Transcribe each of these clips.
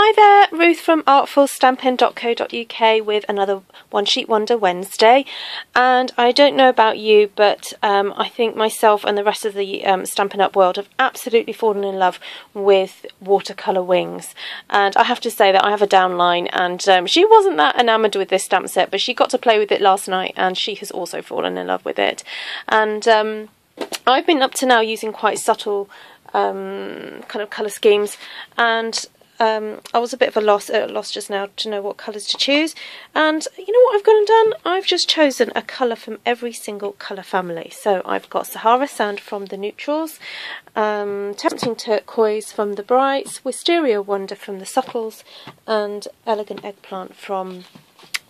Hi there, Ruth from Artfulstampin.co.uk with another One Sheet Wonder Wednesday. And I don't know about you, but I think myself and the rest of the Stampin' Up world have absolutely fallen in love with watercolour wings. And I have to say that I have a downline, and she wasn't that enamoured with this stamp set, but she got to play with it last night and she has also fallen in love with it. And I've been up to now using quite subtle kind of colour schemes, and I was a bit of a loss just now to know what colours to choose. And you know what I've gone and done? I've just chosen a colour from every single colour family. So I've got Sahara Sand from the Neutrals, Tempting Turquoise from the Brights, Wisteria Wonder from the Subtles, and Elegant Eggplant from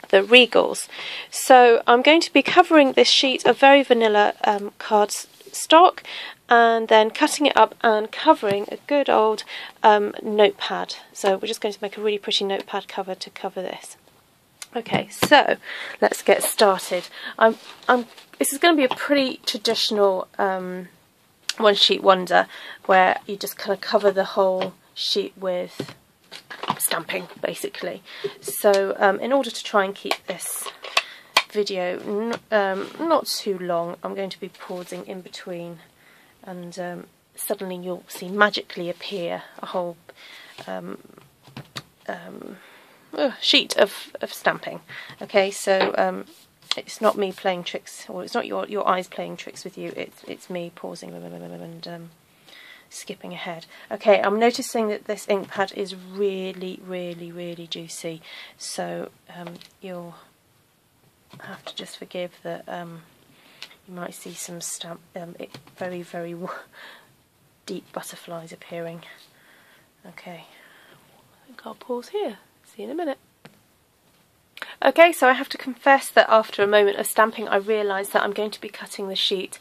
the Regals. So I'm going to be covering this sheet of very vanilla cardstock, and then cutting it up and covering a good old notepad. So we're just going to make a really pretty notepad cover to cover this. Okay, so let's get started. This is going to be a pretty traditional one sheet wonder, where you just kind of cover the whole sheet with stamping, basically. So in order to try and keep this video not too long, I'm going to be pausing in between, and suddenly you'll see magically appear a whole sheet of stamping. Okay, so it's not me playing tricks, or it's not your eyes playing tricks with you, it's me pausing and skipping ahead. Okay, I'm noticing that this ink pad is really juicy, so you'll have to just forgive that you might see some very deep butterflies appearing. Okay, I think I'll pause here. See you in a minute. Okay, so I have to confess that after a moment of stamping, I realised that I'm going to be cutting the sheet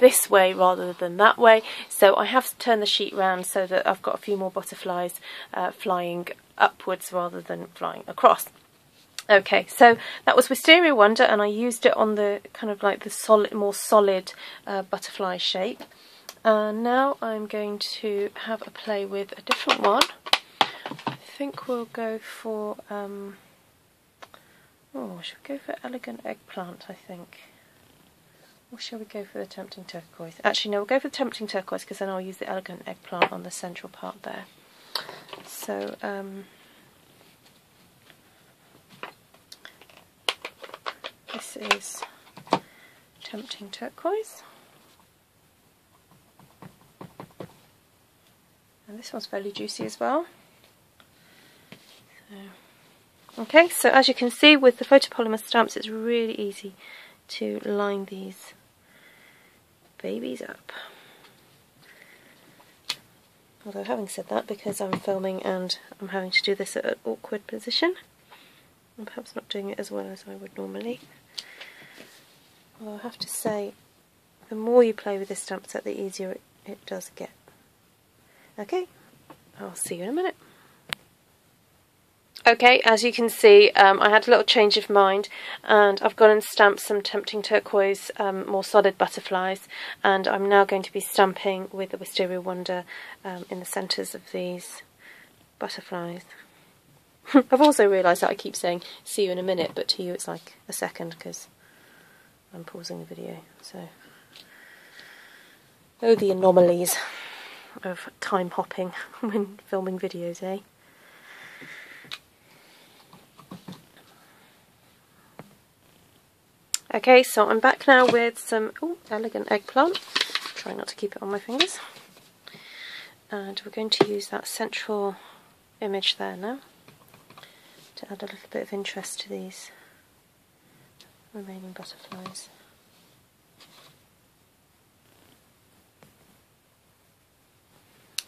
this way rather than that way. So I have turned the sheet round so that I've got a few more butterflies flying upwards rather than flying across. Okay, so that was Wisteria Wonder, and I used it on the kind of like the more solid butterfly shape. Now I'm going to have a play with a different one. I think we'll go for should we go for Elegant Eggplant, I think? Or shall we go for the Tempting Turquoise? Actually, no, we'll go for the Tempting Turquoise, because then I'll use the Elegant Eggplant on the central part there. So, this is Tempting Turquoise. And this one's fairly juicy as well. Okay, so as you can see with the photopolymer stamps, it's really easy to line these babies up. Although having said that, because I'm filming and I'm having to do this at an awkward position, I'm perhaps not doing it as well as I would normally. Although I have to say, the more you play with this stamp set, the easier it does get. Okay, I'll see you in a minute. Okay, as you can see, I had a little change of mind, and I've gone and stamped some Tempting Turquoise, more solid butterflies, and I'm now going to be stamping with the Wisteria Wonder in the centres of these butterflies. I've also realised that I keep saying, see you in a minute, but to you it's like a second, because I'm pausing the video, so... Oh, the anomalies of time hopping when filming videos, eh? Okay, so I'm back now with some Elegant Eggplant. Try not to keep it on my fingers. And we're going to use that central image there now to add a little bit of interest to these remaining butterflies.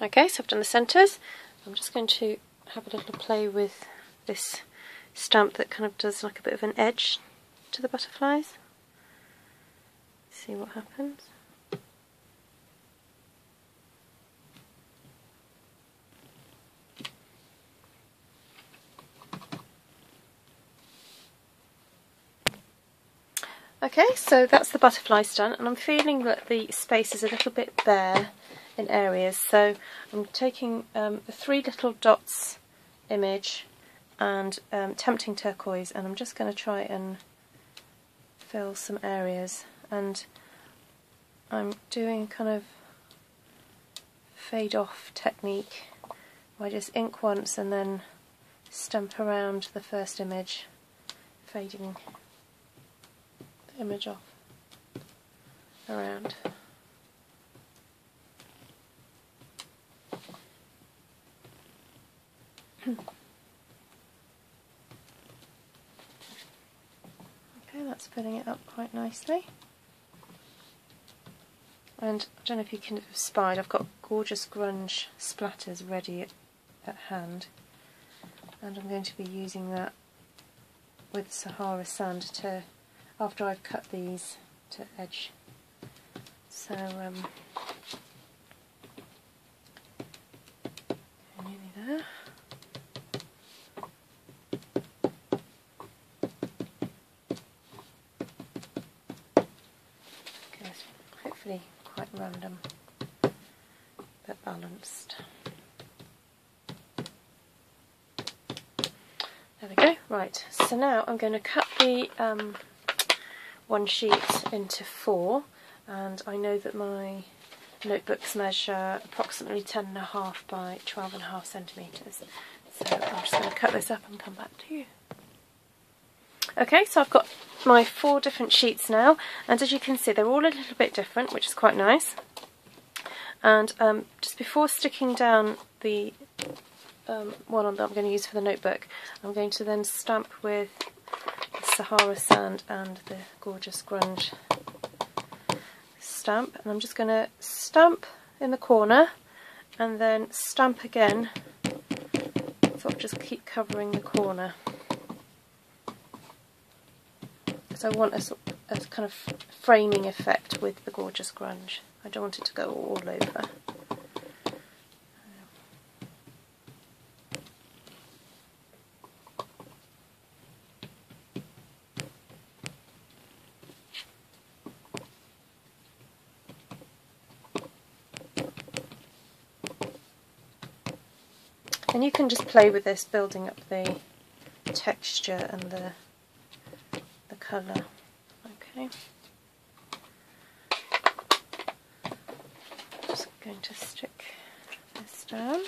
Okay, so I've done the centres. I'm just going to have a little play with this stamp that kind of does like a bit of an edge to the butterflies. See what happens. Okay, so that's the butterflies done, and I'm feeling that the space is a little bit bare in areas, so I'm taking the three little dots image and Tempting Turquoise, and I'm just going to try and fill some areas, and I'm doing kind of fade off technique where I just ink once and then stamp around the first image, fading the image off around. Okay, that's filling it up quite nicely. And I don't know if you can have spied, I've got gorgeous grunge splatters ready at hand, and I'm going to be using that with Sahara sand to, after I've cut these, to edge. So nearly there. Okay, hopefully quite random but balanced. There we go. Right, so now I'm going to cut the one sheet into 4, and I know that my notebooks measure approximately 10.5 by 12.5 centimetres. So I'm just going to cut this up and come back to you. Okay, so I've got my 4 different sheets now, and as you can see they're all a little bit different, which is quite nice. And just before sticking down the one that I'm going to use for the notebook, I'm going to then stamp with the Sahara sand and the gorgeous grunge stamp, and I'm just going to stamp in the corner and then stamp again, so I'll just keep covering the corner. So I want a kind of framing effect with the gorgeous grunge. I don't want it to go all over. And you can just play with this, building up the texture and the colour. Okay. Just going to stick this down.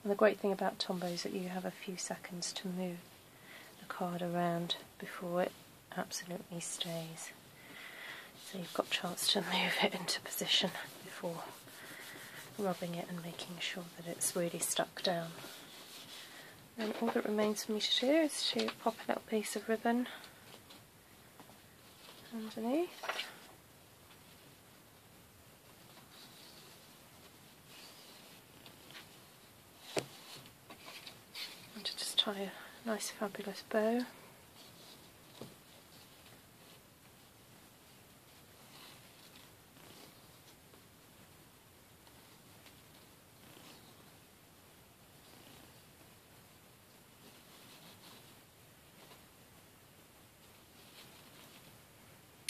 And the great thing about Tombow is that you have a few seconds to move the card around before it absolutely stays. So you've got a chance to move it into position before rubbing it and making sure that it's really stuck down. And all that remains for me to do is to pop a little piece of ribbon underneath. Tie a nice fabulous bow.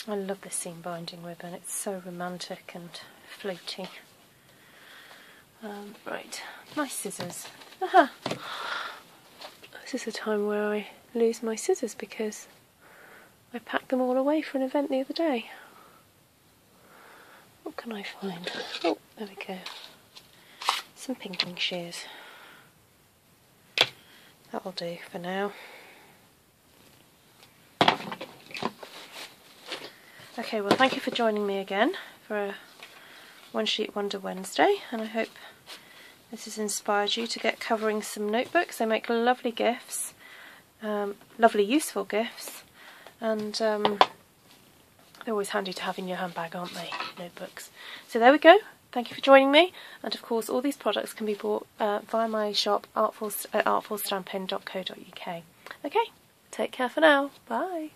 I love this seam binding ribbon, it's so romantic and floaty. Right, my scissors. Aha! This is a time where I lose my scissors because I packed them all away for an event the other day. What can I find? Oh, there we go. Some pinking shears. That'll do for now. Okay, well thank you for joining me again for a One Sheet Wonder Wednesday, and I hope this has inspired you to get covering some notebooks. They make lovely gifts, lovely useful gifts, and they're always handy to have in your handbag, aren't they, notebooks? So there we go. Thank you for joining me, and of course all these products can be bought via my shop at artfulstampin.co.uk. Okay, take care for now. Bye.